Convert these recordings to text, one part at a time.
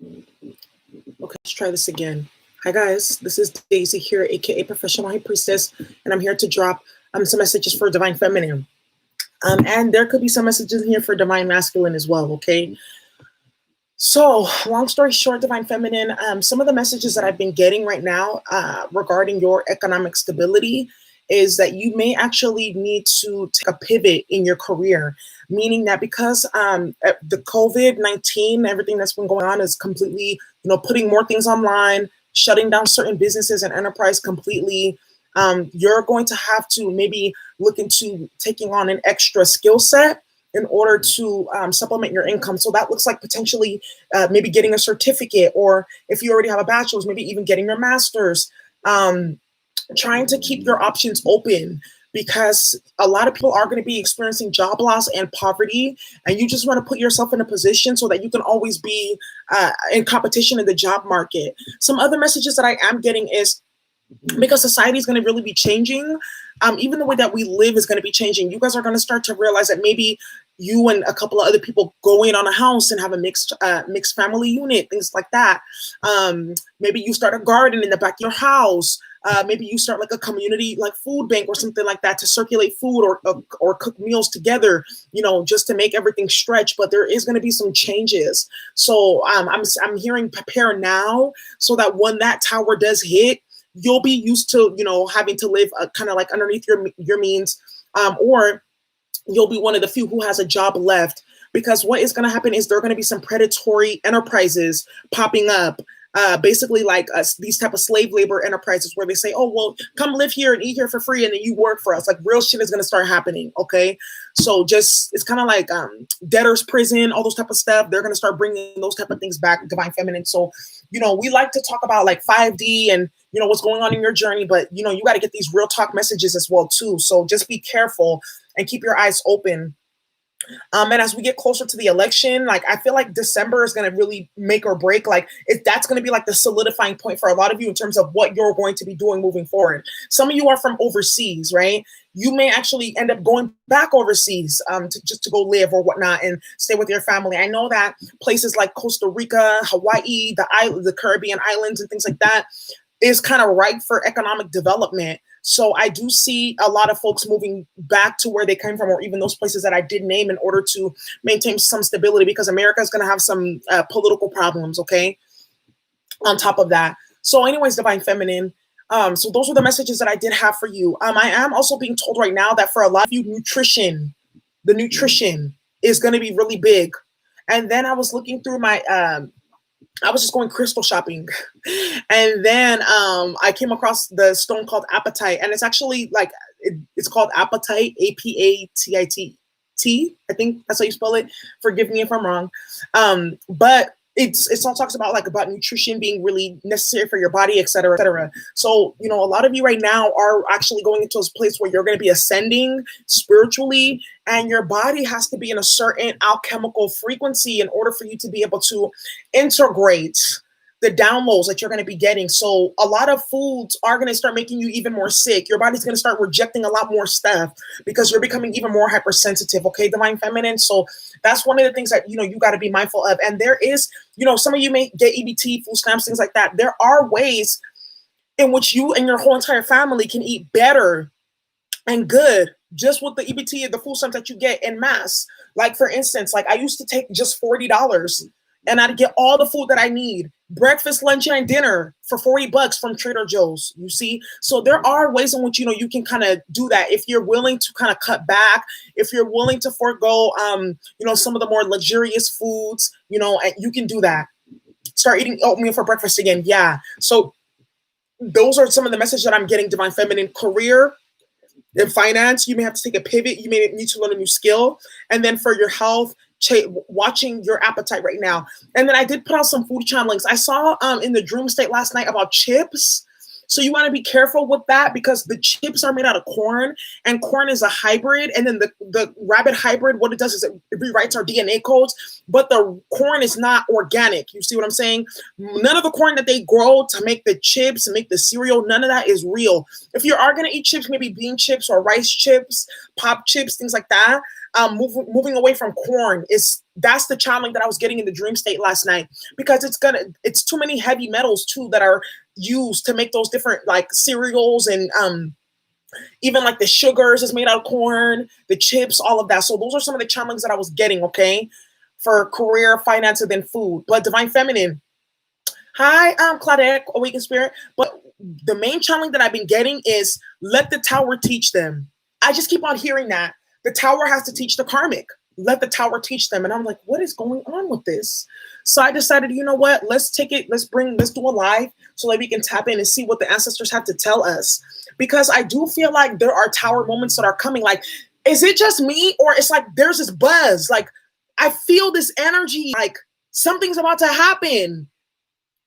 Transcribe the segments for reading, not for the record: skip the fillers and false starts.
Okay, let's try this again. Hi guys, this is Daisy here, aka Professional High Priestess, and I'm here to drop some messages for Divine Feminine. And there could be some messages in here for Divine Masculine as well, okay? So, long story short, Divine Feminine, some of the messages that I've been getting right now regarding your economic stability is that you may actually need to take a pivot in your career, meaning that because the COVID-19, everything that's been going on is completely, putting more things online, shutting down certain businesses and enterprise completely. You're going to have to maybe look into taking on an extra skill set in order to supplement your income. So that looks like potentially maybe getting a certificate, or if you already have a bachelor's, maybe even getting your master's. Trying to keep your options open, because a lot of people are going to be experiencing job loss and poverty, and you just want to put yourself in a position so that you can always be in competition in the job market. Some other messages that I am getting is, because society is going to really be changing, even the way that we live is going to be changing. You guys are going to start to realize that maybe you and a couple of other people go in on a house and have a mixed family unit, things like that. Maybe you start a garden in the back of your house. Maybe you start like a community like food bank or something like that to circulate food or cook meals together, just to make everything stretch. But there is going to be some changes. So I'm hearing prepare now, so that when that tower does hit, you'll be used to, having to live kind of like underneath your means, or you'll be one of the few who has a job left. Because what is going to happen is there are going to be some predatory enterprises popping up, basically like these type of slave labor enterprises where they say, oh, well, come live here and eat here for free, and then you work for us. Like, real shit is going to start happening. Okay. So it's kind of like debtor's prison, all those type of stuff. They're going to start bringing those type of things back, Divine Feminine. So, we like to talk about like 5D and, what's going on in your journey, but, you got to get these real talk messages as well, too. So just be careful and keep your eyes open. And as we get closer to the election, like, I feel like December is going to really make or break. Like, that's going to be like the solidifying point for a lot of you in terms of what you're going to be doing moving forward. Some of you are from overseas, right? You may actually end up going back overseas just to go live or whatnot and stay with your family. I know that places like Costa Rica, Hawaii, the Caribbean islands and things like that is kind of ripe for economic development. So I do see a lot of folks moving back to where they came from, or even those places that I did name, in order to maintain some stability, because America is going to have some political problems, okay, on top of that. So anyways, Divine Feminine, so those were the messages that I did have for you. I am also being told right now that for a lot of you, the nutrition is going to be really big. And then I was looking through my I was just going crystal shopping, and then I came across the stone called apatite, and it's actually like it's called apatite, Apatite. I think that's how you spell it. Forgive me if I'm wrong, but it all talks about nutrition being really necessary for your body, et cetera, et cetera. So a lot of you right now are actually going into a place where you're going to be ascending spiritually, and your body has to be in a certain alchemical frequency in order for you to be able to integrate the downloads that you're going to be getting. So a lot of foods are going to start making you even more sick. Your body's going to start rejecting a lot more stuff because you're becoming even more hypersensitive. Okay, Divine Feminine. So that's one of the things that, you got to be mindful of. And there is, some of you may get EBT, food stamps, things like that. There are ways in which you and your whole entire family can eat better and good just with the EBT and the food stamps that you get en masse. Like, for instance, like I used to take just $40 and I'd get all the food that I need. Breakfast, lunch, and dinner for $40 from Trader Joe's, you see? So there are ways in which, you can kind of do that. If you're willing to kind of cut back, if you're willing to forego, some of the more luxurious foods, and you can do that. Start eating oatmeal for breakfast again. Yeah. So those are some of the messages that I'm getting, Divine Feminine. Career, in finance, you may have to take a pivot. You may need to learn a new skill. And then for your health, watching your appetite right now. And then I did put out some food channelings. I saw in the dream state last night about chips. So you want to be careful with that, because the chips are made out of corn, and corn is a hybrid. And then the rabbit hybrid, what it does is it rewrites our DNA codes, but the corn is not organic. You see what I'm saying? None of the corn that they grow to make the chips and make the cereal, none of that is real. If you are going to eat chips, maybe bean chips or rice chips, pop chips, things like that. moving away from corn. That's the channeling that I was getting in the dream state last night, because it's too many heavy metals too that are used to make those different like cereals, and even like the sugars is made out of corn, the chips, all of that. So those are some of the channelings that I was getting, okay, for career, finance, and then food. But divine feminine, hi, Claudette, awakened spirit. But the main channeling that I've been getting is let the tower teach them. I just keep on hearing that. The tower has to teach the karmic. Let the tower teach them. And I'm like, what is going on with this? So I decided, you know what? Let's take it. Let's do a live so that we can tap in and see what the ancestors have to tell us. Because I do feel like there are tower moments that are coming. Like, is it just me, or it's like there's this buzz? Like, I feel this energy, like something's about to happen.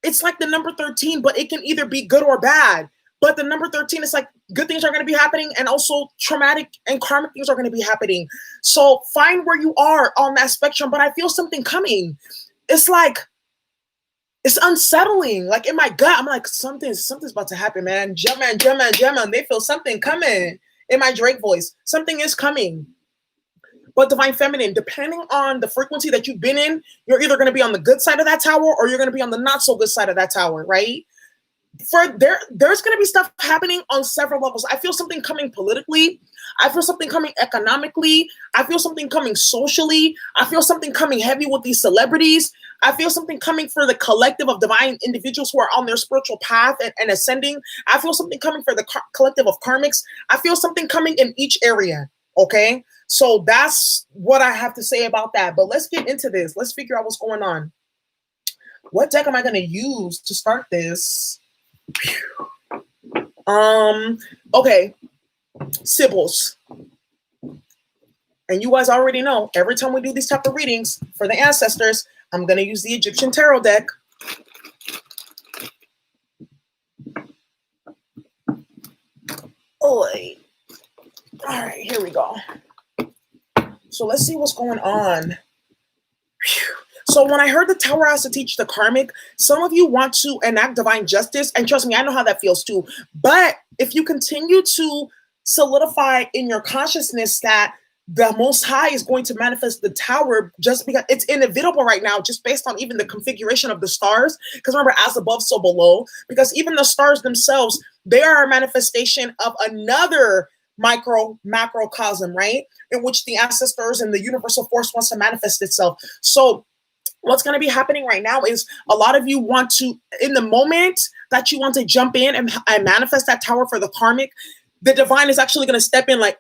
It's like the number 13, but it can either be good or bad. But the number 13 is like good things are going to be happening, and also traumatic and karmic things are going to be happening. So find where you are on that spectrum. But I feel something coming. It's like, it's unsettling. Like in my gut, I'm like, something's about to happen, man. Gemma, they feel something coming in my Drake voice. Something is coming. But divine feminine, depending on the frequency that you've been in, you're either going to be on the good side of that tower, or you're going to be on the not so good side of that tower, right? There's going to be stuff happening on several levels. I feel something coming politically. I feel something coming economically. I feel something coming socially. I feel something coming heavy with these celebrities. I feel something coming for the collective of divine individuals who are on their spiritual path and ascending. I feel something coming for the collective of karmics. I feel something coming in each area. Okay, so that's what I have to say about that. But let's get into this. Let's figure out what's going on. What deck am I going to use to start this? Okay, Sibyls. And you guys already know, every time we do these type of readings for the ancestors, I'm going to use the Egyptian tarot deck. Oh, wait. All right, here we go. So let's see what's going on. Whew. So when I heard the tower has to teach the karmic, some of you want to enact divine justice. And trust me, I know how that feels too. But if you continue to solidify in your consciousness that the Most High is going to manifest the tower, just because it's inevitable right now, just based on even the configuration of the stars. Because remember, as above, so below. Because even the stars themselves, they are a manifestation of another macrocosm, right? In which the ancestors and the universal force wants to manifest itself. So what's going to be happening right now is a lot of you want to, in the moment that you want to jump in and manifest that tower for the karmic, the divine is actually going to step in like,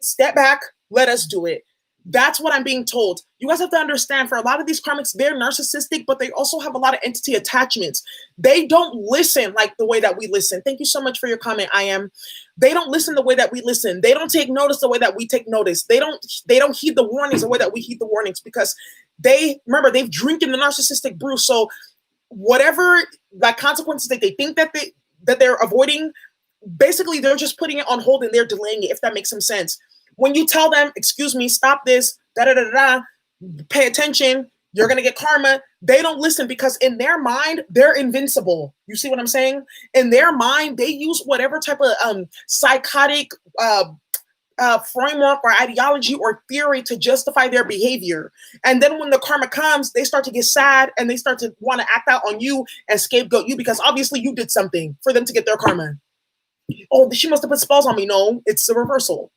step back, let us do it. That's what I'm being told. You guys have to understand, for a lot of these karmics, they're narcissistic, but they also have a lot of entity attachments. They don't listen like the way that we listen. Thank you so much for your comment, I am. They don't listen the way that we listen. They don't take notice the way that we take notice. They don't heed the warnings the way that we heed the warnings, because they've drinking the narcissistic brew. So whatever the consequences that they think that they're avoiding, basically they're just putting it on hold and they're delaying it, if that makes some sense. When you tell them, excuse me, stop this, pay attention, you're going to get karma, they don't listen, because in their mind, they're invincible. You see what I'm saying? In their mind, they use whatever type of psychotic framework or ideology or theory to justify their behavior. And then when the karma comes, they start to get sad and they start to want to act out on you and scapegoat you, because obviously you did something for them to get their karma. Oh, she must have put spells on me. No, it's the reversal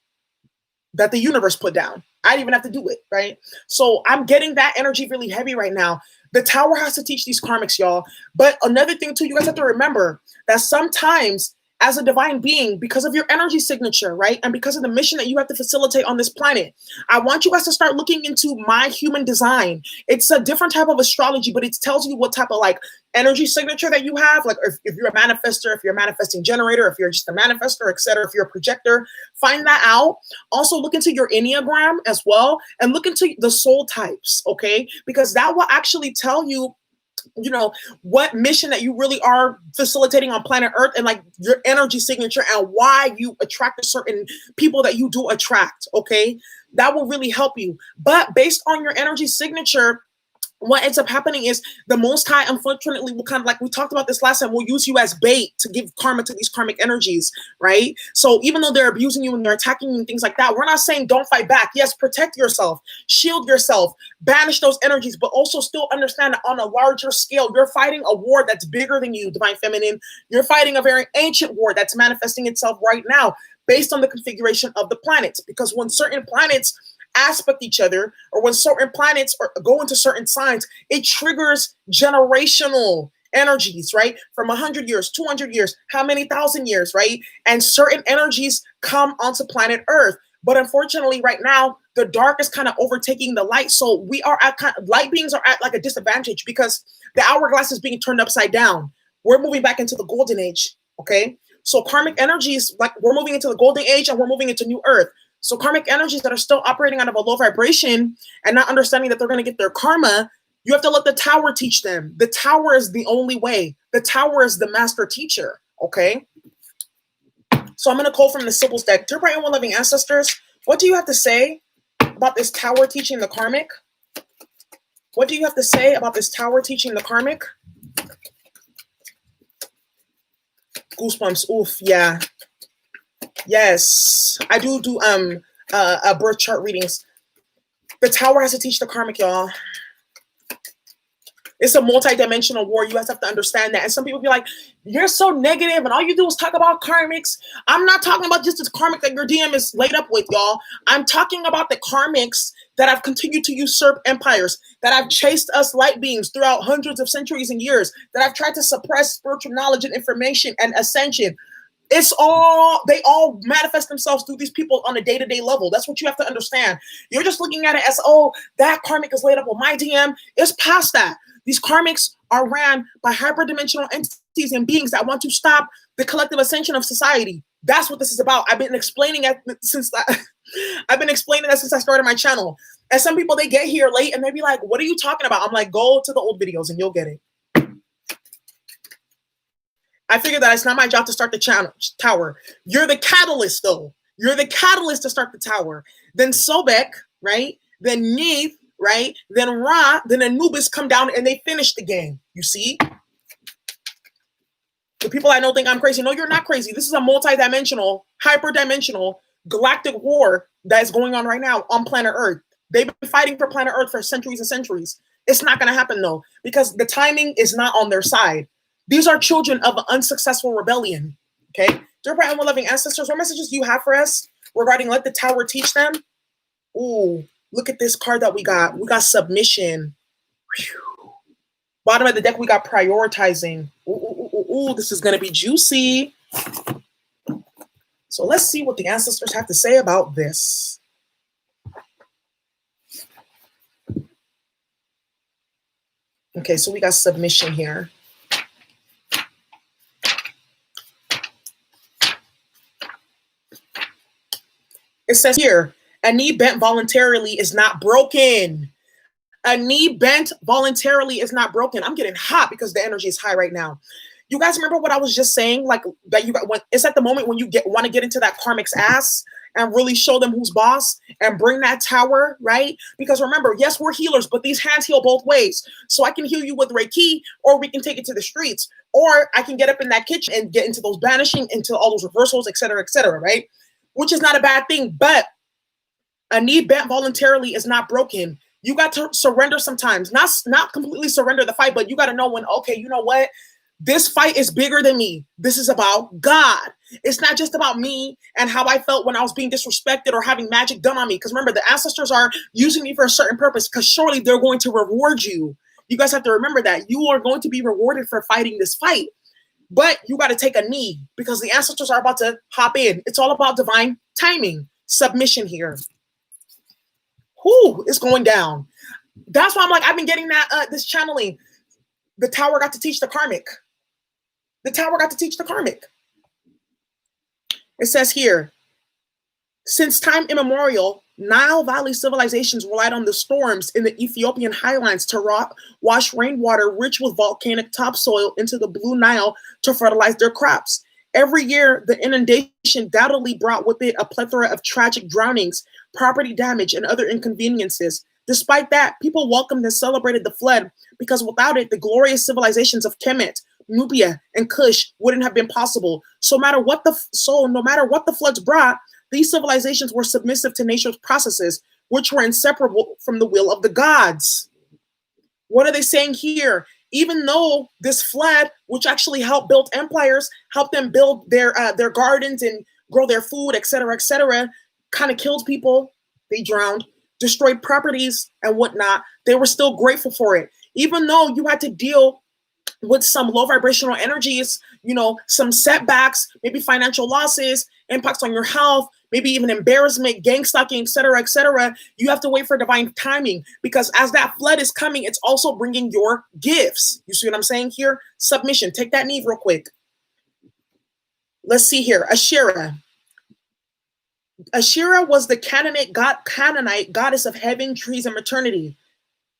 that the universe put down. I didn't even have to do it, right? So I'm getting that energy really heavy right now. The tower has to teach these karmics, y'all. But another thing too, you guys have to remember that sometimes as a divine being, because of your energy signature, right? And because of the mission that you have to facilitate on this planet, I want you guys to start looking into my human design. It's a different type of astrology, but it tells you what type of like energy signature that you have. Like if you're a manifester, if you're a manifesting generator, if you're just a manifester, etc., if you're a projector, find that out. Also look into your Enneagram as well, and look into the soul types, okay? Because that will actually tell you, you know, what mission that you really are facilitating on planet Earth, and like your energy signature and why you attract a certain people that you do attract, okay? That will really help you. But based on your energy signature, what ends up happening is the Most High, unfortunately, will kind of, like we talked about this last time, will use you as bait to give karma to these karmic energies, right? So even though they're abusing you and they're attacking you and things like that, we're not saying don't fight back. Yes, protect yourself, shield yourself, banish those energies, but also still understand that on a larger scale, you're fighting a war that's bigger than you, Divine Feminine. You're fighting a very ancient war that's manifesting itself right now based on the configuration of the planets. Because when certain planets aspect each other, or when certain planets go into certain signs, it triggers generational energies, right? From 100 years, 200 years, how many thousand years, right? And certain energies come onto planet Earth. But unfortunately, right now, the dark is kind of overtaking the light. So we are at light beings are at like a disadvantage because the hourglass is being turned upside down. We're moving back into the golden age, okay? So karmic energies, like we're moving into the golden age and we're moving into new Earth. So karmic energies that are still operating out of a low vibration and not understanding that they're going to get their karma, you have to let the tower teach them. The tower is the only way. The tower is the master teacher, okay? So I'm going to call from the Sibyl's deck. Dear bright and loving ancestors, what do you have to say about this tower teaching the karmic? What do you have to say about this tower teaching the karmic? Goosebumps. Oof, yeah. Yes, I do birth chart readings. The tower has to teach the karmic, y'all. It's a multi-dimensional war. You have to understand that. And some people be like, you're so negative and all you do is talk about karmics. I'm not talking about just this karmic that your DM is laid up with, y'all. I'm talking about the karmics that have continued to usurp empires, that have chased us light beings throughout hundreds of centuries and years, that have tried to suppress spiritual knowledge and information and ascension. They all manifest themselves through these people on a day-to-day level. That's what you have to understand. You're just looking at it as, oh, that karmic is laid up with my DM. It's past that. These karmics are ran by hyperdimensional entities and beings that want to stop the collective ascension of society. That's what this is about. I've been explaining it since I started my channel. And some people, they get here late and they be like, what are you talking about? I'm like, go to the old videos and you'll get it. I figured that it's not my job to start the tower. You're the catalyst, though. You're the catalyst to start the tower. Then Sobek, right? Then Neith, right? Then Ra, then Anubis come down and they finish the game. You see? The people I know think I'm crazy. No, you're not crazy. This is a multi-dimensional, hyper-dimensional, galactic war that is going on right now on planet Earth. They've been fighting for planet Earth for centuries and centuries. It's not going to happen, though, because the timing is not on their side. These are children of an unsuccessful rebellion, okay? Dear bright and loving ancestors, what messages do you have for us regarding let the tower teach them? Ooh, look at this card that we got. We got submission. Whew. Bottom of the deck, we got prioritizing. Ooh, this is going to be juicy. So let's see what the ancestors have to say about this. Okay, so we got submission here. It says here, a knee bent voluntarily is not broken. A knee bent voluntarily is not broken. I'm getting hot because the energy is high right now. You guys remember what I was just saying? Like that you got when it's at the moment when you want to get into that karmic's ass and really show them who's boss and bring that tower, right? Because remember, yes, we're healers, but these hands heal both ways. So I can heal you with Reiki, or we can take it to the streets, or I can get up in that kitchen and get into those banishing, into all those reversals, et cetera, right? Which is not a bad thing, but a knee bent voluntarily is not broken. You got to surrender sometimes, not completely surrender the fight, but you got to know when, okay, you know what? This fight is bigger than me. This is about God. It's not just about me and how I felt when I was being disrespected or having magic done on me. Because remember, the ancestors are using me for a certain purpose because surely they're going to reward you. You guys have to remember that. You are going to be rewarded for fighting this fight. But you got to take a knee because the ancestors are about to hop in. It's all about divine timing, submission here. Whoo, it's going down. That's why I'm like, I've been getting that this channeling. The tower got to teach the karmic. The tower got to teach the karmic. It says here, since time immemorial, Nile Valley civilizations relied on the storms in the Ethiopian highlands to wash rainwater rich with volcanic topsoil into the Blue Nile to fertilize their crops. Every year, the inundation doubtedly brought with it a plethora of tragic drownings, property damage, and other inconveniences. Despite that, people welcomed and celebrated the flood because without it, the glorious civilizations of Kemet, Nubia, and Kush wouldn't have been possible. No matter what the floods brought, these civilizations were submissive to nature's processes, which were inseparable from the will of the gods. What are they saying here? Even though this flood, which actually helped build empires, helped them build their gardens and grow their food, etc., kind of killed people, they drowned, destroyed properties and whatnot, they were still grateful for it. Even though you had to deal with some low vibrational energies, some setbacks, maybe financial losses, impacts on your health, maybe even embarrassment, gang stalking, etc., you have to wait for divine timing, because as that flood is coming, it's also bringing your gifts. You see what I'm saying here? Submission. Take that knee real quick. Let's see here. Asherah. Asherah was the Canaanite goddess of heaven, trees, and maternity.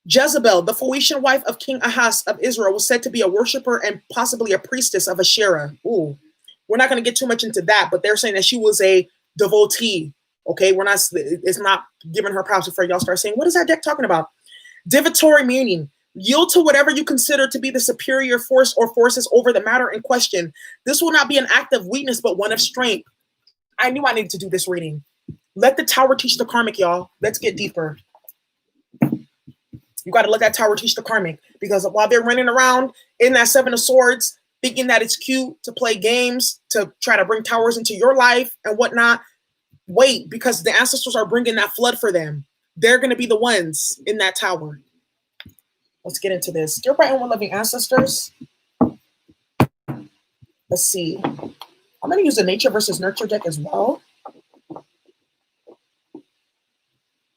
Jezebel, the Phoenician wife of King Ahaz of Israel, was said to be a worshiper and possibly a priestess of Asherah. Ooh, we're not going to get too much into that, but they're saying that she was a devotee. Okay, it's not giving her props before y'all start saying, what is that deck talking about? Divatory meaning. Yield to whatever you consider to be the superior force or forces over the matter in question. This will not be an act of weakness, but one of strength. I knew I needed to do this reading. Let the tower teach the karmic, y'all. Let's get deeper. You got to let that tower teach the karmic, because while they're running around in that Seven of Swords, thinking that it's cute to play games, to try to bring towers into your life and whatnot, wait, because the ancestors are bringing that flood for them. They're going to be the ones in that tower. Let's get into this. Dear bright and well-loving ancestors. Let's see. I'm going to use the nature versus nurture deck as well.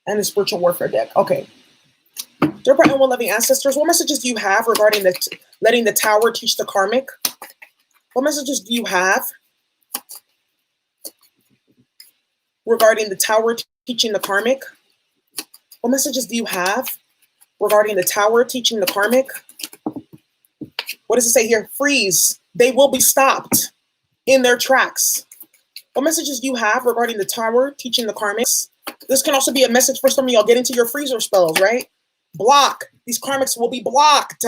And the spiritual warfare deck. Okay. Dear bright and well-loving ancestors, what messages do you have regarding letting the tower teach the karmic? What messages do you have regarding the tower teaching the karmic? What messages do you have regarding the tower teaching the karmic? What does it say here? Freeze. They will be stopped in their tracks. What messages do you have regarding the tower teaching the karmics? This can also be a message for some of y'all. Get into your freezer spells, right? Block. These karmics will be blocked.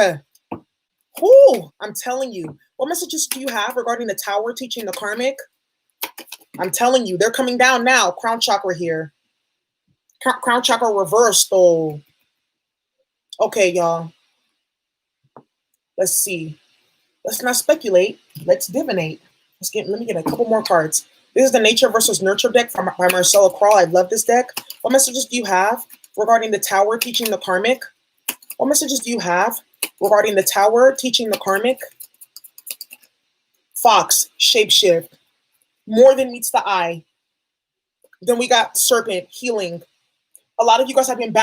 Whoo, I'm telling you. What messages do you have regarding the tower teaching the karmic? I'm telling you, they're coming down now. Crown chakra here. Crown chakra reversed, though. Okay, y'all. Let's see. Let's not speculate. Let's divinate. Let me get a couple more cards. This is the Nature versus Nurture deck by Marcella Kroll. I love this deck. What messages do you have regarding the tower teaching the karmic? What messages do you have regarding the tower teaching the karmic? Fox, shapeshift. More than meets the eye. Then we got serpent, healing. A lot of you guys have been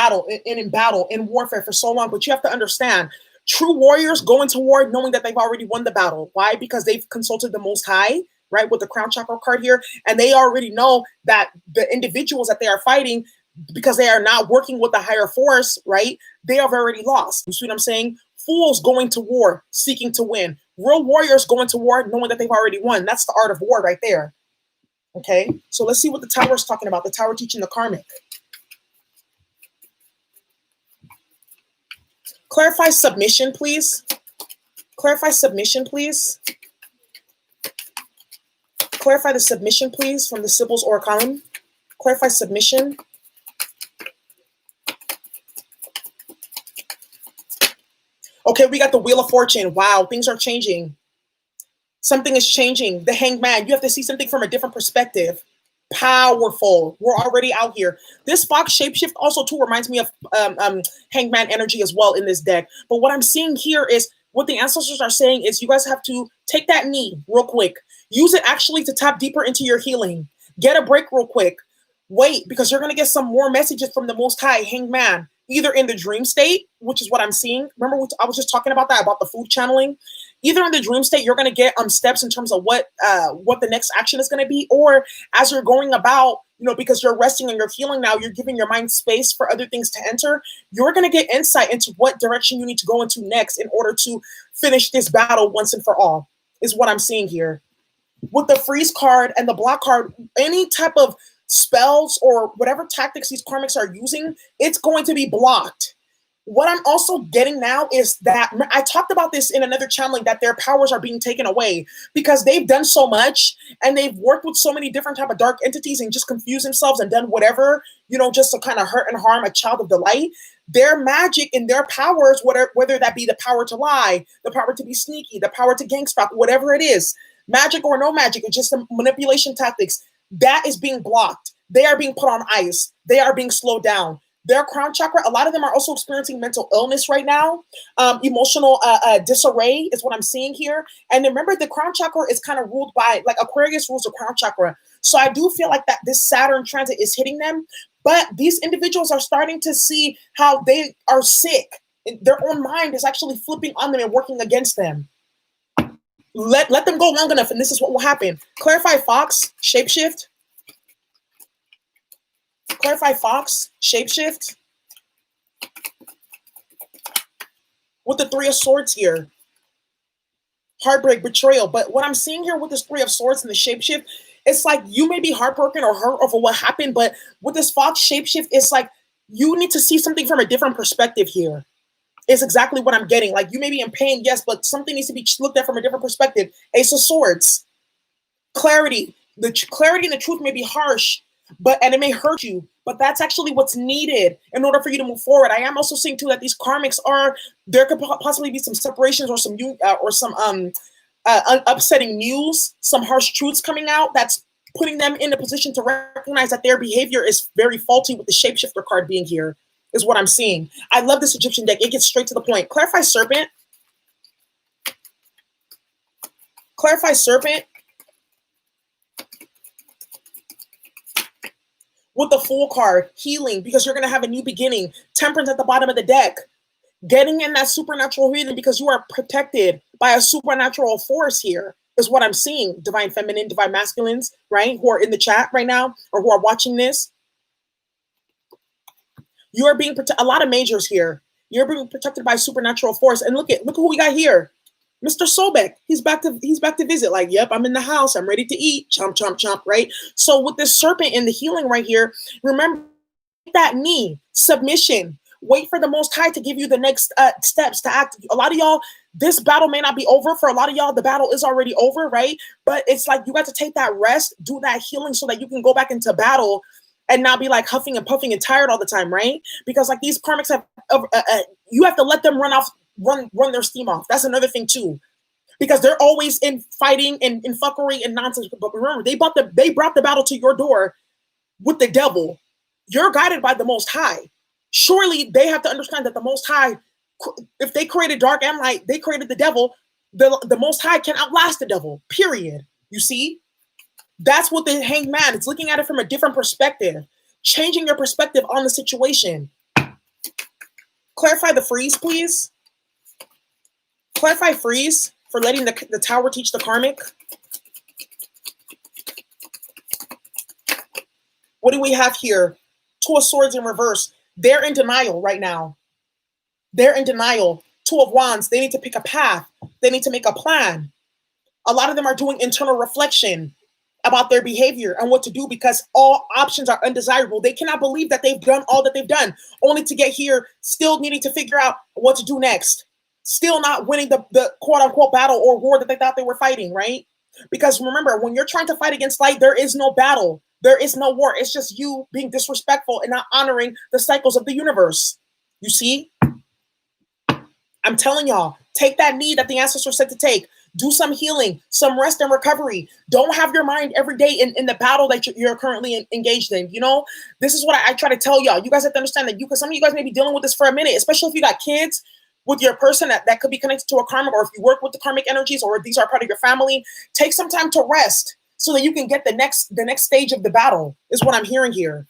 in warfare for so long, but you have to understand, true warriors go into war knowing that they've already won the battle. Why? Because they've consulted the Most High, right, with the Crown Chakra card here, and they already know that the individuals that they are fighting, because they are not working with the higher force, right, they have already lost. You see what I'm saying? Fools going to war, seeking to win. Real warriors going to war knowing that they've already won. That's the art of war right there. Okay, so let's see what the tower is talking about. The tower teaching the karmic. Clarify submission, please. Clarify submission, please. Clarify the submission, please, from the Sibyl's Oracle. Clarify submission. Okay, we got the Wheel of Fortune. Wow, things are changing. Something is changing. The Hangman. You have to see something from a different perspective. Powerful. We're already out here. This Fox shapeshift also too reminds me of Hangman energy as well in this deck. But what I'm seeing here is what the ancestors are saying is you guys have to take that knee real quick. Use it actually to tap deeper into your healing. Get a break real quick. Wait, because you're going to get some more messages from the Most High, Hangman, either in the dream state, which is what I'm seeing. Remember, I was just talking about that, about the food channeling. Either in the dream state, you're going to get steps in terms of what the next action is going to be, or as you're going about, because you're resting and you're healing now, you're giving your mind space for other things to enter. You're going to get insight into what direction you need to go into next in order to finish this battle once and for all, is what I'm seeing here. With the freeze card and the block card, any type of spells or whatever tactics these karmics are using, it's going to be blocked. What I'm also getting now is that I talked about this in another channeling, that their powers are being taken away because they've done so much and they've worked with so many different type of dark entities and just confused themselves and done whatever, just to kind of hurt and harm a child of the light. Their magic and their powers, whether that be the power to lie, the power to be sneaky, the power to gang stalk, whatever it is, magic or no magic, it's just the manipulation tactics, that is being blocked. They are being put on ice. They are being slowed down. Their crown chakra, a lot of them are also experiencing mental illness right now. Emotional disarray is what I'm seeing here. And remember, the crown chakra is kind of ruled by, like Aquarius rules the crown chakra. So I do feel like that this Saturn transit is hitting them. But these individuals are starting to see how they are sick. Their own mind is actually flipping on them and working against them. Let them go long enough, and this is what will happen. Clarify Fox, shapeshift. Clarify Fox, shapeshift. With the Three of Swords here. Heartbreak, betrayal. But what I'm seeing here with this Three of Swords and the shapeshift, it's like you may be heartbroken or hurt over what happened, but with this Fox shapeshift, it's like you need to see something from a different perspective here. It's exactly what I'm getting. Like, you may be in pain, yes, but something needs to be looked at from a different perspective. Ace of Swords. Clarity. The clarity and the truth may be harsh, and it may hurt you, but that's actually what's needed in order for you to move forward. I am also seeing too that these karmics there could possibly be some separations or some upsetting news, some harsh truths coming out that's putting them in a position to recognize that their behavior is very faulty, with the shapeshifter card being here, is what I'm seeing. I love this Egyptian deck. It gets straight to the point. Clarify Serpent. Clarify Serpent. With the Fool card, healing, because you're going to have a new beginning. Temperance at the bottom of the deck. Getting in that supernatural healing because you are protected by a supernatural force here is what I'm seeing. Divine Feminine, Divine Masculines, right? Who are in the chat right now or who are watching this. You are being protected. A lot of majors here. You're being protected by a supernatural force. And look who we got here. Mr. Sobek. He's back to visit. Like, yep, I'm in the house. I'm ready to eat. Chomp, chomp, chomp, right? So with this serpent and the healing right here, remember that knee, submission. Wait for the Most High to give you the next steps to act. A lot of y'all, this battle may not be over. For a lot of y'all, the battle is already over, right? But it's like you got to take that rest, do that healing so that you can go back into battle and not be like huffing and puffing and tired all the time, right? Because like these karmics have, you have to let them run their steam off. That's another thing too, because they're always in fighting and in fuckery and nonsense. But remember, they brought the battle to your door with the devil. You're guided by the Most High. Surely they have to understand that the Most High, if they created dark and light, they created the devil. The Most High can outlast the devil, period. You see? That's what the Hanged Man is looking at it from a different perspective, changing your perspective on the situation. Clarify the freeze, please. Clarify freeze for letting the tower teach the karmic. What do we have here? Two of Swords in reverse. They're in denial right now. They're in denial. Two of Wands. They need to pick a path. They need to make a plan. A lot of them are doing internal reflection about their behavior and what to do because all options are undesirable. They cannot believe that they've done all that they've done, only to get here still needing to figure out what to do next. Still not winning the quote-unquote battle or war that they thought they were fighting, right? Because remember, when you're trying to fight against light, there is no battle. There is no war. It's just you being disrespectful and not honoring the cycles of the universe. You see? I'm telling y'all, take that knee that the ancestors said to take. Do some healing, some rest and recovery. Don't have your mind every day in the battle that you're currently engaged in. You know, this is what I try to tell y'all. You guys have to understand that because some of you guys may be dealing with this for a minute, especially if you got kids with your person that could be connected to a karmic, or if you work with the karmic energies, or these are part of your family. Take some time to rest so that you can get the next stage of the battle, is what I'm hearing here.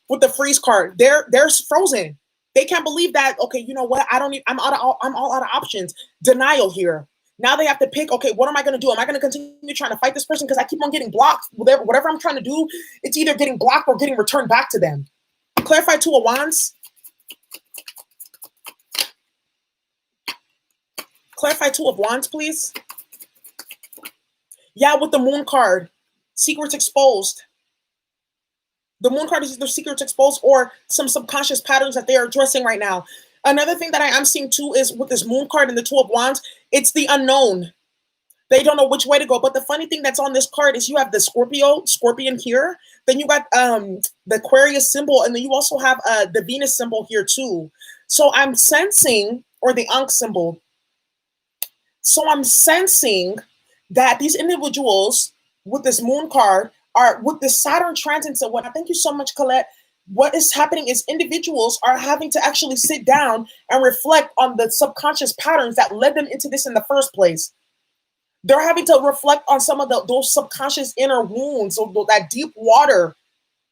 With the freeze card, they're frozen. They can't believe that. Okay, you know what? I'm all out of options. Denial here. Now they have to pick. Okay, what am I going to do? Am I going to continue trying to fight this person because I keep on getting blocked? Whatever I'm trying to do, it's either getting blocked or getting returned back to them. Clarify Two of Wands. Clarify Two of Wands, please. Yeah, with the Moon card, secrets exposed. The moon card is either secrets exposed or some subconscious patterns that they are addressing right now. Another thing that I am seeing too is with this moon card and the two of wands, it's the unknown. They don't know which way to go. But the funny thing that's on this card is you have the scorpion here. Then you got the Aquarius symbol, and then you also have the Venus symbol here too. So I'm sensing, or the Ankh symbol. So I'm sensing that these individuals with this moon card are with the Saturn transit. So thank you so much, Colette. What is happening is individuals are having to actually sit down and reflect on the subconscious patterns that led them into this in the first place. They're having to reflect on some of those subconscious inner wounds, or that deep water,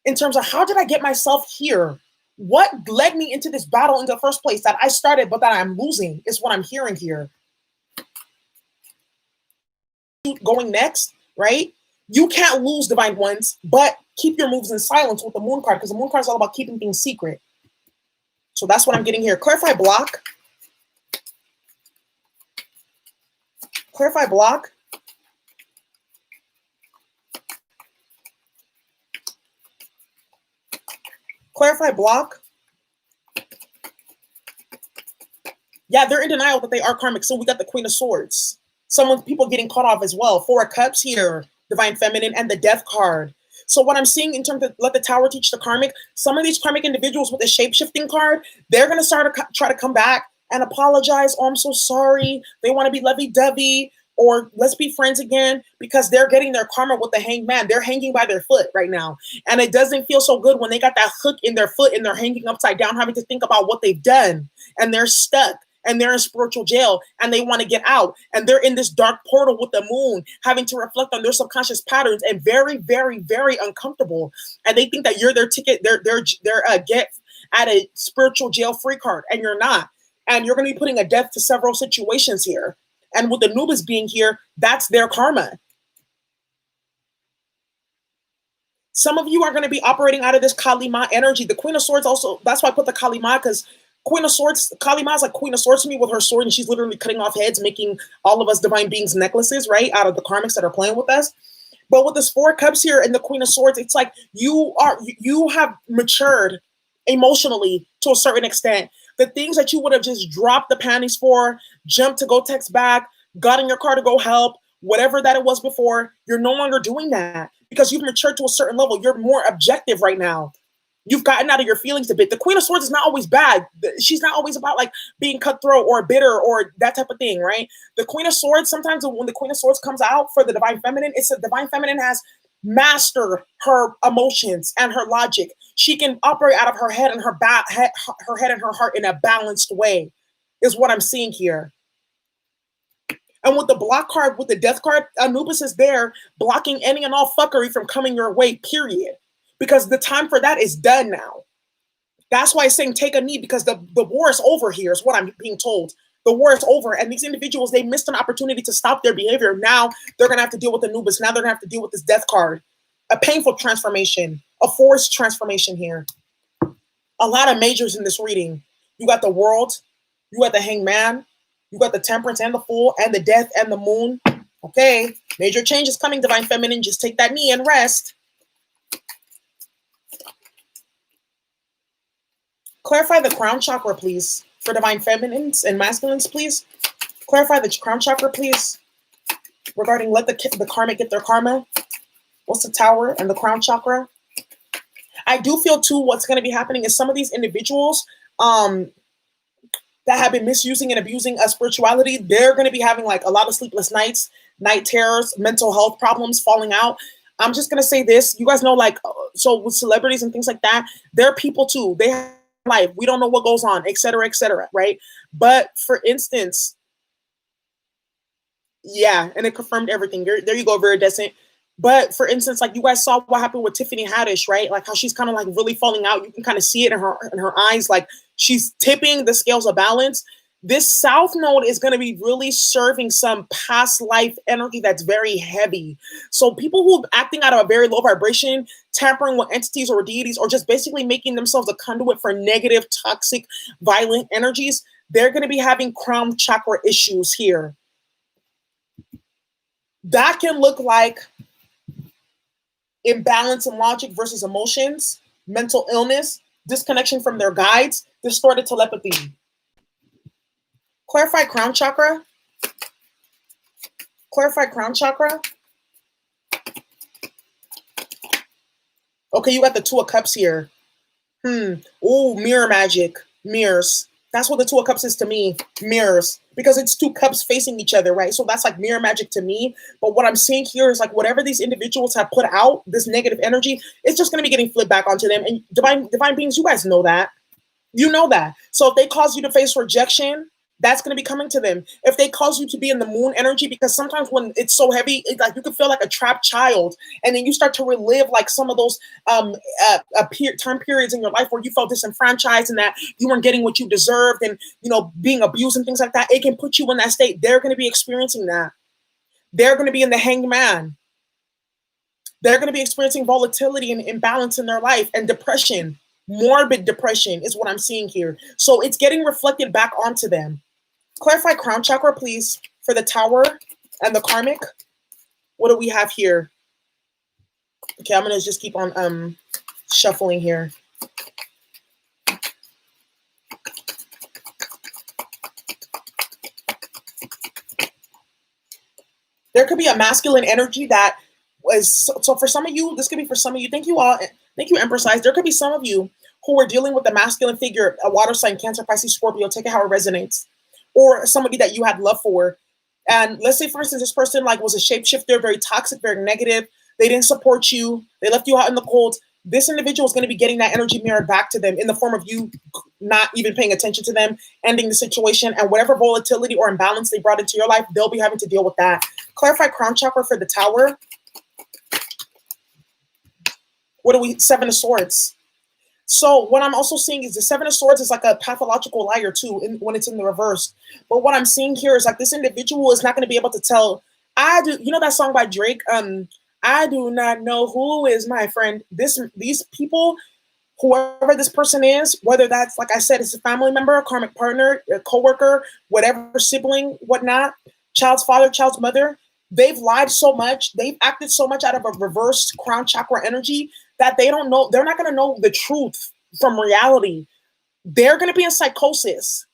in terms of how did I get myself here? What led me into this battle in the first place that I started, but that I'm losing, is what I'm hearing here. Going next, right? You can't lose, divine ones, but keep your moves in silence with the moon card, because the moon card is all about keeping things secret. So that's what I'm getting here. Clarify block. Clarify block. Clarify block. Yeah, they're in denial that they are karmic. So we got the Queen of Swords. People getting caught off as well. Four of Cups here, divine feminine, and the Death card. So what I'm seeing in terms of let the Tower teach the karmic, some of these karmic individuals with the shape-shifting card, they're going to start to try to come back and apologize. Oh, I'm so sorry. They want to be lovey-dovey, or let's be friends again, because they're getting their karma with the Hanged Man. They're hanging by their foot right now. And it doesn't feel so good when they got that hook in their foot and they're hanging upside down, having to think about what they've done, and they're stuck. And they're in spiritual jail and they want to get out. And they're in this dark portal with the moon, having to reflect on their subconscious patterns, and very, very, very uncomfortable. And they think that you're their ticket, their get at a spiritual jail free card, and you're not. And you're going to be putting a death to several situations here. And with the Anubis being here, that's their karma. Some of you are going to be operating out of this Kali Ma energy. The Queen of Swords also, that's why I put the Kali Ma, because Queen of Swords, Kali Ma is like Queen of Swords to me with her sword, and she's literally cutting off heads, making all of us divine beings necklaces, right, out of the karmics that are playing with us. But with this Four Cups here and the Queen of Swords, it's like you have matured emotionally to a certain extent. The things that you would have just dropped the panties for, jumped to go text back, got in your car to go help, whatever that it was before, you're no longer doing that because you've matured to a certain level. You're more objective right now. You've gotten out of your feelings a bit. The Queen of Swords is not always bad. She's not always about like being cutthroat or bitter or that type of thing, right? The Queen of Swords, sometimes when the Queen of Swords comes out for the divine feminine, it's the divine feminine has mastered her emotions and her logic. She can operate out of her head and her head and her heart in a balanced way, is what I'm seeing here. And with the block card, with the death card, Anubis is there blocking any and all fuckery from coming your way, period. Because the time for that is done now. That's why I'm saying take a knee, because the war is over here, is what I'm being told. The war is over. And these individuals, they missed an opportunity to stop their behavior. Now they're going to have to deal with Anubis. Now they're going to have to deal with this death card. A painful transformation, a forced transformation here. A lot of majors in this reading. You got the World, you got the Hanged Man, you got the Temperance and the Fool, and the Death and the Moon. Okay, major change is coming, divine feminine. Just take that knee and rest. Clarify the crown chakra, please, for divine feminines and masculines, please. Clarify the crown chakra, please, regarding let the karmic get their karma. What's the Tower and the crown chakra? I do feel, too, what's going to be happening is some of these individuals that have been misusing and abusing spirituality, they're going to be having like a lot of sleepless nights, night terrors, mental health problems, falling out. I'm just going to say this. You guys know, like, so with celebrities and things like that, they're people, too. They have life. We don't know what goes on, et cetera, right? But for instance, yeah, and it confirmed everything. There you go, Viridescent. But for instance, like you guys saw what happened with Tiffany Haddish, right? Like how she's kind of like really falling out. You can kind of see it in her eyes, like she's tipping the scales of balance. This South Node is going to be really serving some past life energy that's very heavy. So people who are acting out of a very low vibration, tampering with entities or deities, or just basically making themselves a conduit for negative, toxic, violent energies, they're going to be having crown chakra issues here. That can look like imbalance in logic versus emotions, mental illness, disconnection from their guides, distorted telepathy. Clarify crown chakra. Clarify crown chakra. Okay, you got the Two of Cups here. Ooh, mirror magic. Mirrors. That's what the Two of Cups is to me. Mirrors. Because it's two cups facing each other, right? So that's like mirror magic to me. But what I'm seeing here is like whatever these individuals have put out, this negative energy, it's just going to be getting flipped back onto them. And divine beings, you guys know that. You know that. So if they cause you to face rejection, that's going to be coming to them. If they cause you to be in the moon energy, because sometimes when it's so heavy, it's like you can feel like a trapped child, and then you start to relive like some of those time periods in your life where you felt disenfranchised and that you weren't getting what you deserved, and being abused and things like that. It can put you in that state. They're going to be experiencing that. They're going to be in the hanged man. They're going to be experiencing volatility and imbalance in their life and depression. Morbid depression is what I'm seeing here. So it's getting reflected back onto them. Clarify crown chakra, please, for the Tower and the Karmic. What do we have here? Okay, I'm going to just keep on shuffling here. There could be a masculine energy that was, so for some of you, this could be for some of you. Thank you all. Thank you, Empress Eyes. There could be some of you who are dealing with a masculine figure, a water sign, Cancer, Pisces, Scorpio, take it how it resonates, or somebody that you had love for. And let's say, for instance, this person like was a shapeshifter, very toxic, very negative. They didn't support you. They left you out in the cold. This individual is going to be getting that energy mirrored back to them in the form of you not even paying attention to them, ending the situation, and whatever volatility or imbalance they brought into your life, they'll be having to deal with that. Clarify crown chakra for the Tower. What do we, Seven of Swords. So what I'm also seeing is the Seven of Swords is like a pathological liar too when it's in the reverse. But what I'm seeing here is like this individual is not going to be able to tell. You know that song by Drake? I do not know who is my friend. These people, whoever this person is, whether that's, like I said, it's a family member, a karmic partner, a coworker, whatever, sibling, whatnot, child's father, child's mother, they've lied so much, they've acted so much out of a reverse crown chakra energy that they don't know, they're not going to know the truth from reality. They're going to be in psychosis.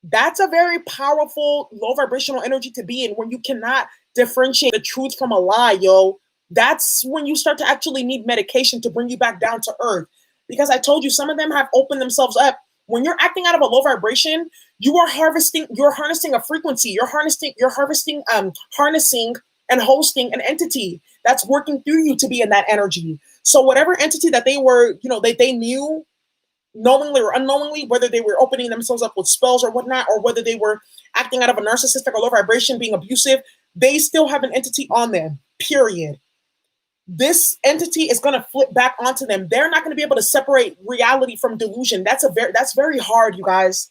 That's a very powerful low vibrational energy to be in when you cannot differentiate the truth from a lie, yo. That's when you start to actually need medication to bring you back down to earth. Because I told you, some of them have opened themselves up. When you're acting out of a low vibration, you're harnessing a frequency. You're harnessing and hosting an entity that's working through you to be in that energy. So whatever entity that they were, they knew, knowingly or unknowingly, whether they were opening themselves up with spells or whatnot, or whether they were acting out of a narcissistic or low vibration, being abusive, they still have an entity on them, period. This entity is going to flip back onto them. They're not going to be able to separate reality from delusion. That's very hard, you guys.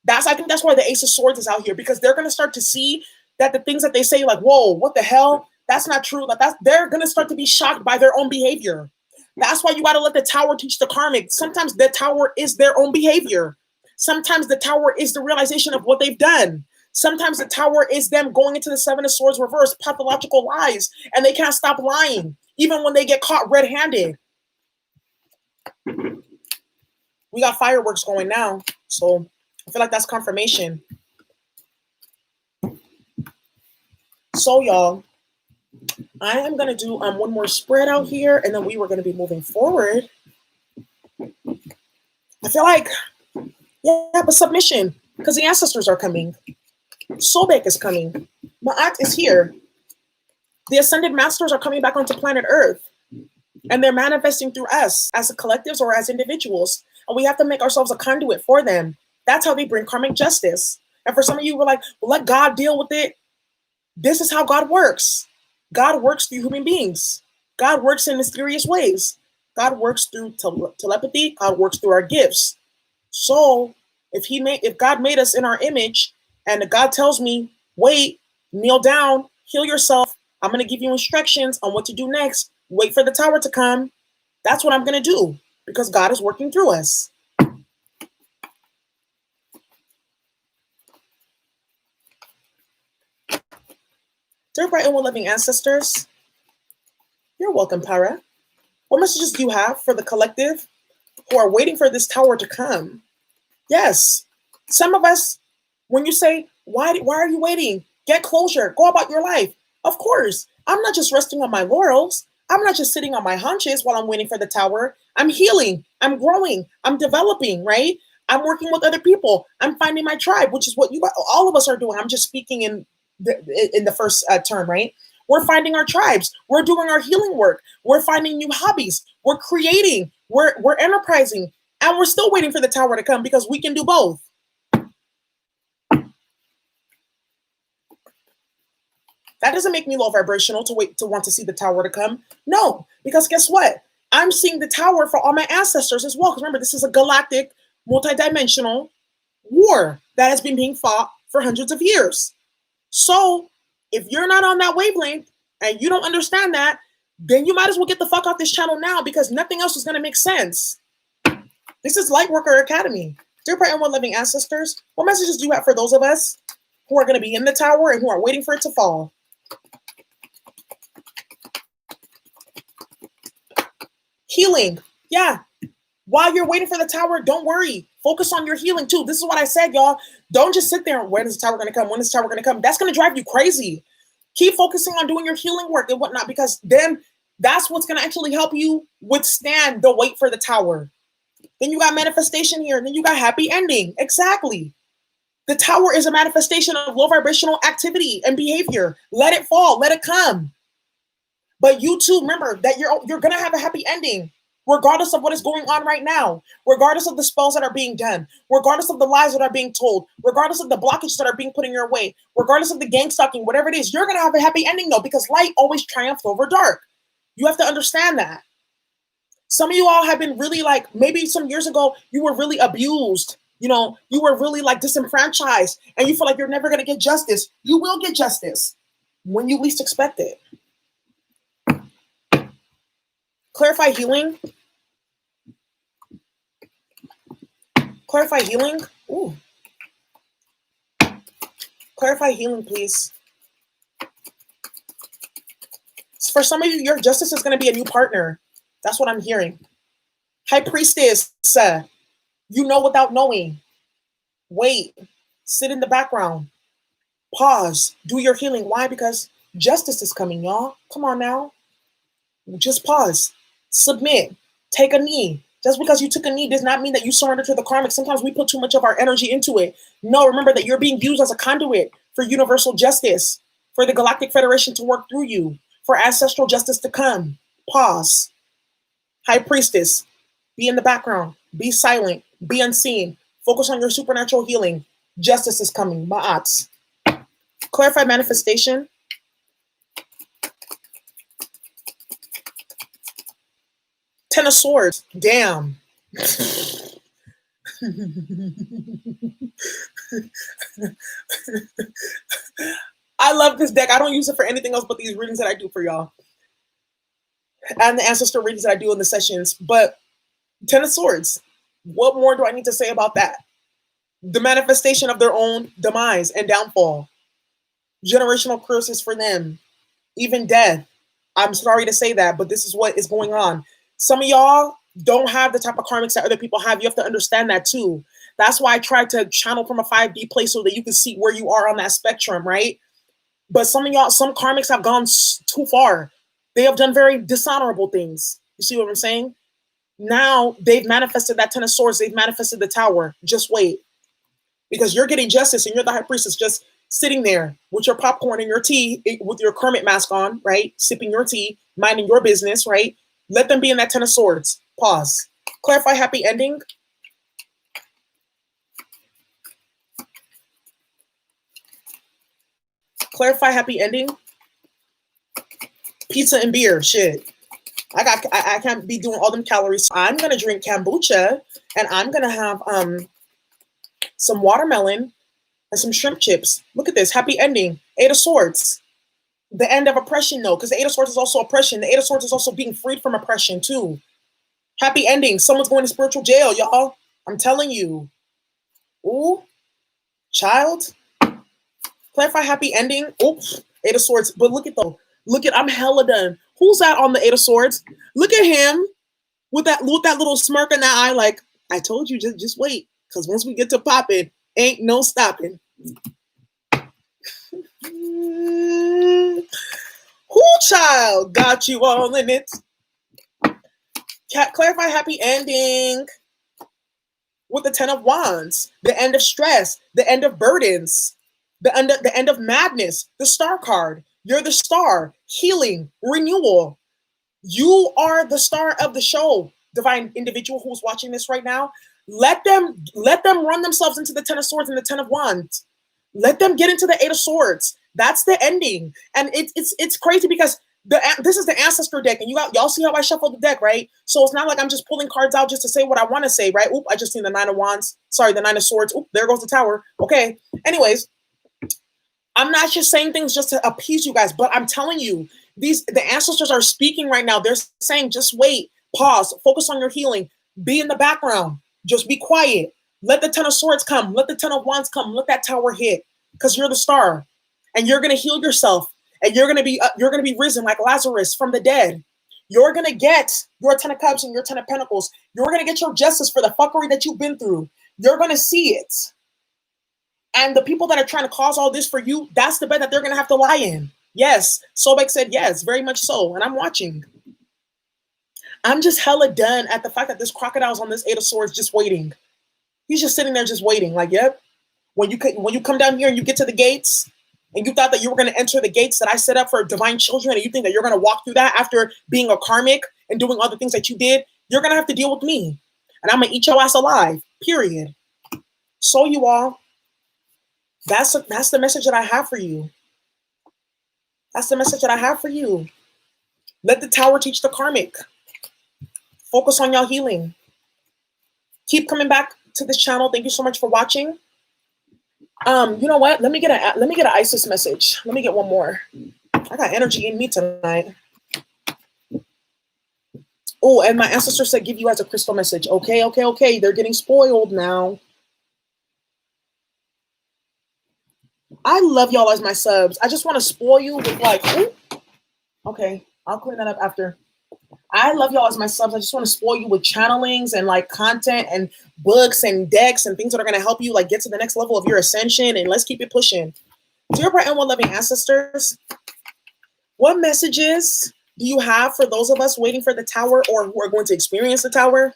I think that's why the Ace of Swords is out here, because they're going to start to see that the things that they say, like, whoa, what the hell? That's not true. They're going to start to be shocked by their own behavior. That's why you got to let the Tower teach the Karmic. Sometimes the Tower is their own behavior. Sometimes the Tower is the realization of what they've done. Sometimes the Tower is them going into the Seven of Swords reverse, pathological lies, and they can't stop lying, even when they get caught red-handed. We got fireworks going now, so I feel like that's confirmation. So, y'all, I am going to do one more spread out here, and then we were going to be moving forward. I feel like, yeah, but submission, because the ancestors are coming. Sobek is coming. Ma'at is here. The Ascended Masters are coming back onto planet Earth, and they're manifesting through us as collectives or as individuals, and we have to make ourselves a conduit for them. That's how they bring karmic justice. And for some of you who are like, well, let God deal with it. This is how God works. God works through human beings. God works in mysterious ways. God works through telepathy. God works through our gifts. So if God made us in our image, and God tells me, wait, kneel down, heal yourself, I'm going to give you instructions on what to do next. Wait for the Tower to come. That's what I'm going to do, because God is working through us. Dear bright and well-living ancestors, you're welcome, Para. What messages do you have for the collective who are waiting for this tower to come? Yes. Some of us, when you say, why are you waiting? Get closure. Go about your life. Of course. I'm not just resting on my laurels. I'm not just sitting on my haunches while I'm waiting for the tower. I'm healing. I'm growing. I'm developing, right? I'm working with other people. I'm finding my tribe, which is what all of us are doing. I'm just speaking in the first term, right? We're finding our tribes. We're doing our healing work. We're finding new hobbies. We're creating. We're enterprising. And we're still waiting for the tower to come because we can do both. That doesn't make me low vibrational to want to see the tower to come. No, because guess what? I'm seeing the tower for all my ancestors as well. Because remember, this is a galactic, multidimensional war that has been being fought for hundreds of years. So if you're not on that wavelength and you don't understand that, then you might as well get the fuck off this channel now because nothing else is going to make sense. This is Lightworker Academy. Dear bright and one-loving ancestors, what messages do you have for those of us who are going to be in the tower and who are waiting for it to fall? Healing. Yeah. While you're waiting for the tower, don't worry. Focus on your healing too. This is what I said, y'all. Don't just sit there and when is the tower going to come? When is the tower going to come? That's going to drive you crazy. Keep focusing on doing your healing work and whatnot because then that's what's going to actually help you withstand the wait for the tower. Then you got manifestation here. And then you got happy ending. Exactly. The tower is a manifestation of low vibrational activity and behavior. Let it fall. Let it come. But you too, remember that you're going to have a happy ending, regardless of what is going on right now, regardless of the spells that are being done, regardless of the lies that are being told, regardless of the blockages that are being put in your way, regardless of the gang stalking, whatever it is, you're going to have a happy ending though, because light always triumphs over dark. You have to understand that. Some of you all have been really like, maybe some years ago, you were really abused. You were really like disenfranchised and you feel like you're never going to get justice. You will get justice when you least expect it. Clarify healing. Clarify healing. Ooh. Clarify healing, please. For some of you, your justice is going to be a new partner. That's what I'm hearing. High Priestess, you know without knowing. Wait. Sit in the background. Pause. Do your healing. Why? Because justice is coming, y'all. Come on now. Just pause. Submit. Take a knee. Just because you took a knee does not mean that you surrender to the karmic. Sometimes we put too much of our energy into it. No, remember that you're being used as a conduit for universal justice, for the Galactic Federation to work through you, for ancestral justice to come. Pause. High Priestess, be in the background. Be silent. Be unseen. Focus on your supernatural healing. Justice is coming. Ma'ats. Clarify manifestation. Ten of Swords. Damn. I love this deck. I don't use it for anything else but these readings that I do for y'all. And the ancestor readings that I do in the sessions. But Ten of Swords. What more do I need to say about that? The manifestation of their own demise and downfall. Generational curses for them. Even death. I'm sorry to say that, but this is what is going on. Some of y'all don't have the type of karmics that other people have. You have to understand that too. That's why I tried to channel from a 5D place so that you can see where you are on that spectrum, right? But some of y'all, some karmics have gone too far. They have done very dishonorable things. You see what I'm saying? Now they've manifested that Ten of Swords. They've manifested the tower. Just wait. Because you're getting justice and you're the High Priestess just sitting there with your popcorn and your tea, with your Kermit mask on, right? Sipping your tea, minding your business, right? Let them be in that Ten of Swords. Pause. Clarify happy ending. Clarify happy ending. Pizza and beer. Shit. I can't be doing all them calories. I'm gonna drink kombucha and I'm gonna have some watermelon and some shrimp chips. Look at this. Happy ending. Eight of Swords. The end of oppression, though, because the Eight of Swords is also oppression. The Eight of Swords is also being freed from oppression, too. Happy ending. Someone's going to spiritual jail, y'all. I'm telling you. Ooh. Child. Clarify happy ending. Oops. Eight of Swords. But look at, though. Look at, I'm hella done. Who's that on the Eight of Swords? Look at him with that little smirk in that eye, like, I told you, just wait. Because once we get to popping, ain't no stopping. Who child got you all in it? Clarify happy ending with the Ten of Wands, the end of stress, the end of burdens, the end of madness, the Star card. You're the star, healing, renewal. You are the star of the show, divine individual who's watching this right now. Let them run themselves into the Ten of Swords and the Ten of Wands. Let them get into the Eight of Swords. That's the ending. And it's crazy because this is the ancestor deck, and y'all see how I shuffle the deck, right? So it's not like I'm just pulling cards out just to say what I want to say, right? Oop, I just seen the Nine of Wands. Sorry, the Nine of Swords. Oop, there goes the Tower. Okay. Anyways, I'm not just saying things just to appease you guys, but I'm telling you, the ancestors are speaking right now. They're saying, just wait, pause, focus on your healing, be in the background, just be quiet. Let the Ten of Swords come. Let the Ten of Wands come. Let that Tower hit, because you're the star, and you're gonna heal yourself. And you're gonna be risen like Lazarus from the dead. You're gonna get your Ten of Cups and your Ten of Pentacles. You're gonna get your justice for the fuckery that you've been through. You're gonna see it. And the people that are trying to cause all this for you, that's the bed that they're gonna have to lie in. Yes, Sobek said yes, very much so. And I'm watching. I'm just hella done at the fact that this crocodile's on this Eight of Swords just waiting. He's just sitting there just waiting. Like, yep. When you come down here and you get to the gates, and you thought that you were going to enter the gates that I set up for divine children, and you think that you're going to walk through that after being a karmic and doing all the things that you did, you're going to have to deal with me. And I'm going to eat your ass alive, period. So you all, that's the message that I have for you. That's the message that I have for you. Let the Tower teach the karmic. Focus on your healing. Keep coming back to this channel. Thank you so much for watching. You know what? Let me get an Isis message. Let me get one more. I got energy in me tonight. Oh, and my ancestor said give you as a crystal message. Okay. They're getting spoiled now. I love y'all as my subs. I just want to spoil you with like, ooh. Okay, I'll clean that up after. I love y'all as my subs. I just want to spoil you with channelings and like content and books and decks and things that are going to help you like get to the next level of your ascension, and let's keep it pushing. Dear bright and well-loving ancestors, what messages do you have for those of us waiting for the Tower or who are going to experience the Tower?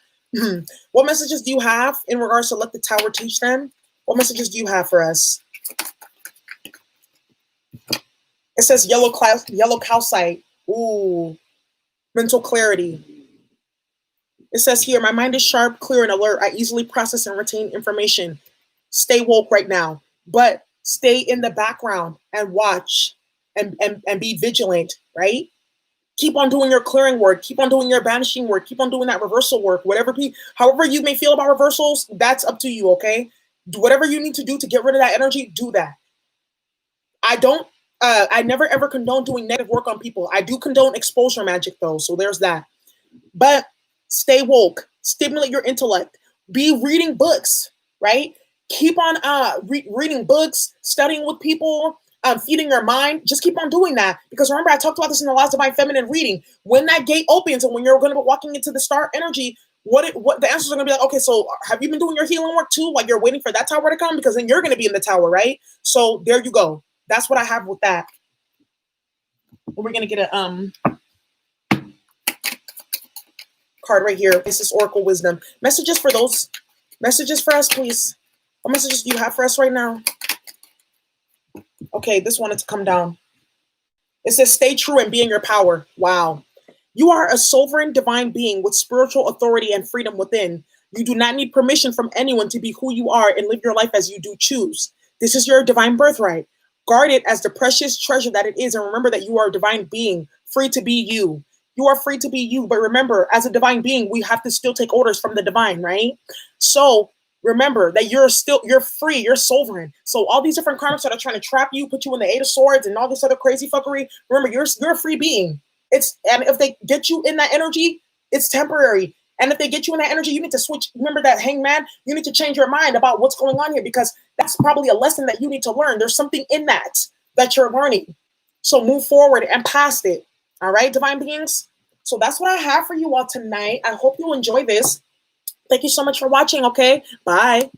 What messages do you have in regards to let the Tower teach them? What messages do you have for us? It says yellow calcite. Ooh. Mental clarity. It says here, my mind is sharp, clear, and alert. I easily process and retain information. Stay woke right now, but stay in the background and watch and be vigilant, right? Keep on doing your clearing work. Keep on doing your banishing work. Keep on doing that reversal work. However you may feel about reversals, that's up to you, okay? Do whatever you need to do to get rid of that energy, do that. I never ever condone doing negative work on people. I do condone exposure magic though, so there's that. But stay woke, stimulate your intellect, be reading books, right? Keep on reading books, studying with people, feeding your mind. Just keep on doing that, because remember, I talked about this in the last Divine Feminine reading. When that gate opens and when you're going to be walking into the star energy, what the answers are going to be like, okay, so have you been doing your healing work too while you're waiting for that Tower to come? Because then you're going to be in the Tower, right? So there you go. That's what I have with that. We're going to get a card right here. This is Oracle Wisdom. Messages for us, please. What messages do you have for us right now? Okay, this wanted to come down. It says, stay true and be in your power. Wow. You are a sovereign divine being with spiritual authority and freedom within. You do not need permission from anyone to be who you are and live your life as you do choose. This is your divine birthright. Guard it as the precious treasure that it is, and remember that you are a divine being, free to be you. You are free to be you, but remember, as a divine being, we have to still take orders from the divine, right? So remember that you're free, you're sovereign. So all these different karmics that are trying to trap you, put you in the Eight of Swords and all this other crazy fuckery, remember, you're a free being. And if they get you in that energy, it's temporary. And if they get you in that energy, you need to switch. Remember that, hangman, you need to change your mind about what's going on here, because that's probably a lesson that you need to learn. There's something in that you're learning. So move forward and past it. All right, divine beings. So that's what I have for you all tonight. I hope you enjoy this. Thank you so much for watching. Okay, bye.